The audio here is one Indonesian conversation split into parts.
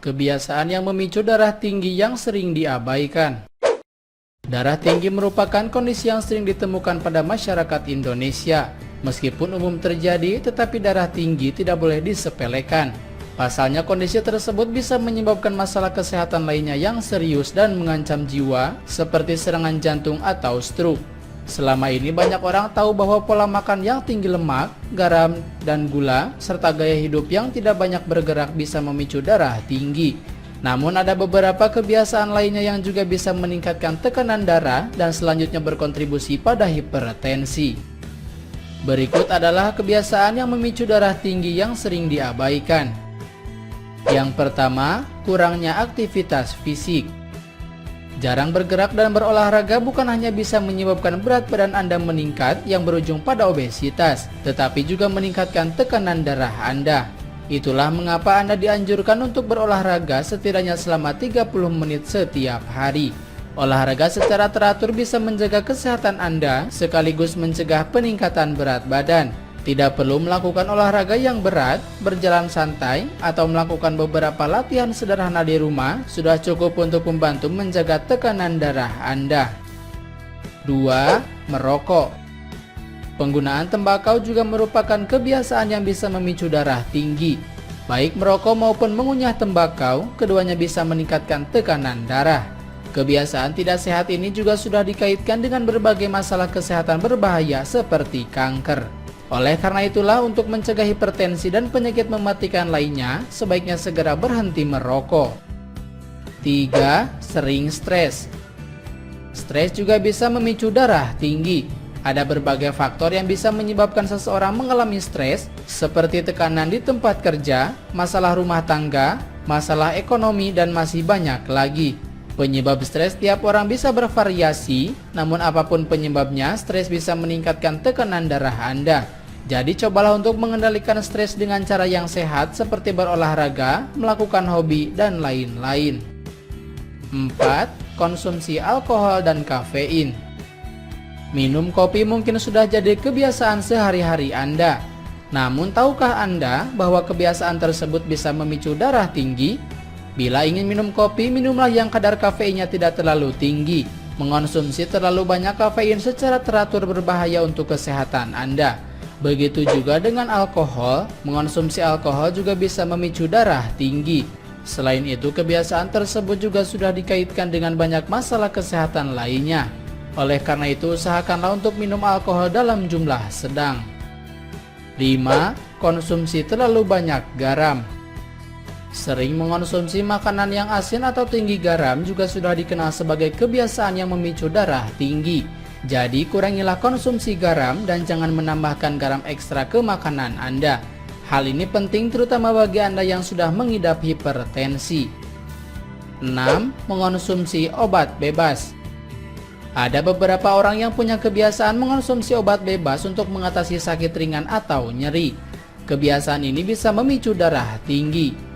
Kebiasaan yang memicu darah tinggi yang sering diabaikan. Darah tinggi merupakan kondisi yang sering ditemukan pada masyarakat Indonesia. Meskipun umum terjadi, tetapi darah tinggi tidak boleh disepelekan. Pasalnya kondisi tersebut bisa menyebabkan masalah kesehatan lainnya yang serius dan mengancam jiwa, seperti serangan jantung atau stroke. Selama ini banyak orang tahu bahwa pola makan yang tinggi lemak, garam, dan gula, serta gaya hidup yang tidak banyak bergerak bisa memicu darah tinggi. Namun ada beberapa kebiasaan lainnya yang juga bisa meningkatkan tekanan darah dan selanjutnya berkontribusi pada hipertensi. Berikut adalah kebiasaan yang memicu darah tinggi yang sering diabaikan. Yang pertama, kurangnya aktivitas fisik. Jarang bergerak dan berolahraga bukan hanya bisa menyebabkan berat badan Anda meningkat yang berujung pada obesitas, tetapi juga meningkatkan tekanan darah Anda. Itulah mengapa Anda dianjurkan untuk berolahraga setidaknya selama 30 menit setiap hari. Olahraga secara teratur bisa menjaga kesehatan Anda sekaligus mencegah peningkatan berat badan. Tidak perlu melakukan olahraga yang berat, berjalan santai, atau melakukan beberapa latihan sederhana di rumah sudah cukup untuk membantu menjaga tekanan darah Anda. 2. Merokok. Penggunaan tembakau juga merupakan kebiasaan yang bisa memicu darah tinggi. Baik merokok maupun mengunyah tembakau, keduanya bisa meningkatkan tekanan darah. Kebiasaan tidak sehat ini juga sudah dikaitkan dengan berbagai masalah kesehatan berbahaya seperti kanker. Oleh karena itulah, untuk mencegah hipertensi dan penyakit mematikan lainnya, sebaiknya segera berhenti merokok. 3. Sering stres. Stres juga bisa memicu darah tinggi. Ada berbagai faktor yang bisa menyebabkan seseorang mengalami stres, seperti tekanan di tempat kerja, masalah rumah tangga, masalah ekonomi, dan masih banyak lagi. Penyebab stres tiap orang bisa bervariasi, namun apapun penyebabnya, stres bisa meningkatkan tekanan darah Anda. Jadi cobalah untuk mengendalikan stres dengan cara yang sehat seperti berolahraga, melakukan hobi, dan lain-lain. 4. Konsumsi alkohol dan kafein. Minum kopi mungkin sudah jadi kebiasaan sehari-hari Anda. Namun tahukah Anda bahwa kebiasaan tersebut bisa memicu darah tinggi? Bila ingin minum kopi, minumlah yang kadar kafeinnya tidak terlalu tinggi. Mengonsumsi terlalu banyak kafein secara teratur berbahaya untuk kesehatan Anda. Begitu juga dengan alkohol, mengonsumsi alkohol juga bisa memicu darah tinggi. Selain itu, kebiasaan tersebut juga sudah dikaitkan dengan banyak masalah kesehatan lainnya. Oleh karena itu, usahakanlah untuk minum alkohol dalam jumlah sedang. 5. Konsumsi terlalu banyak garam. Sering mengonsumsi makanan yang asin atau tinggi garam juga sudah dikenal sebagai kebiasaan yang memicu darah tinggi. Jadi kurangilah konsumsi garam dan jangan menambahkan garam ekstra ke makanan Anda. Hal ini penting terutama bagi Anda yang sudah mengidap hipertensi. 6. Mengonsumsi obat bebas. Ada beberapa orang yang punya kebiasaan mengonsumsi obat bebas untuk mengatasi sakit ringan atau nyeri. Kebiasaan ini bisa memicu darah tinggi.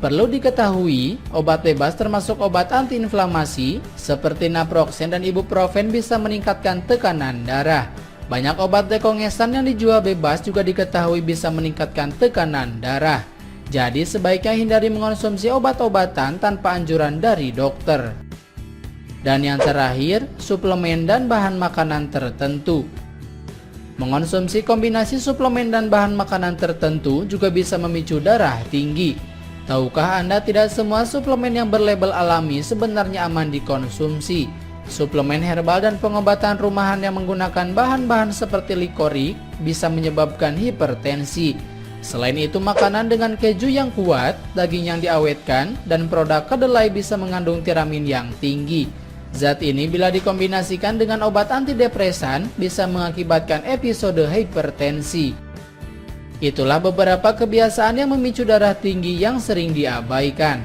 Perlu diketahui, obat bebas termasuk obat antiinflamasi seperti naproxen dan ibuprofen bisa meningkatkan tekanan darah. Banyak obat dekongesan yang dijual bebas juga diketahui bisa meningkatkan tekanan darah. Jadi sebaiknya hindari mengonsumsi obat-obatan tanpa anjuran dari dokter. Dan yang terakhir, suplemen dan bahan makanan tertentu. Mengonsumsi kombinasi suplemen dan bahan makanan tertentu juga bisa memicu darah tinggi. Tahukah Anda tidak semua suplemen yang berlabel alami sebenarnya aman dikonsumsi? Suplemen herbal dan pengobatan rumahan yang menggunakan bahan-bahan seperti likorik bisa menyebabkan hipertensi. Selain itu, makanan dengan keju yang kuat, daging yang diawetkan, dan produk kedelai bisa mengandung tiramin yang tinggi. Zat ini bila dikombinasikan dengan obat antidepresan bisa mengakibatkan episode hipertensi. Itulah beberapa kebiasaan yang memicu darah tinggi yang sering diabaikan.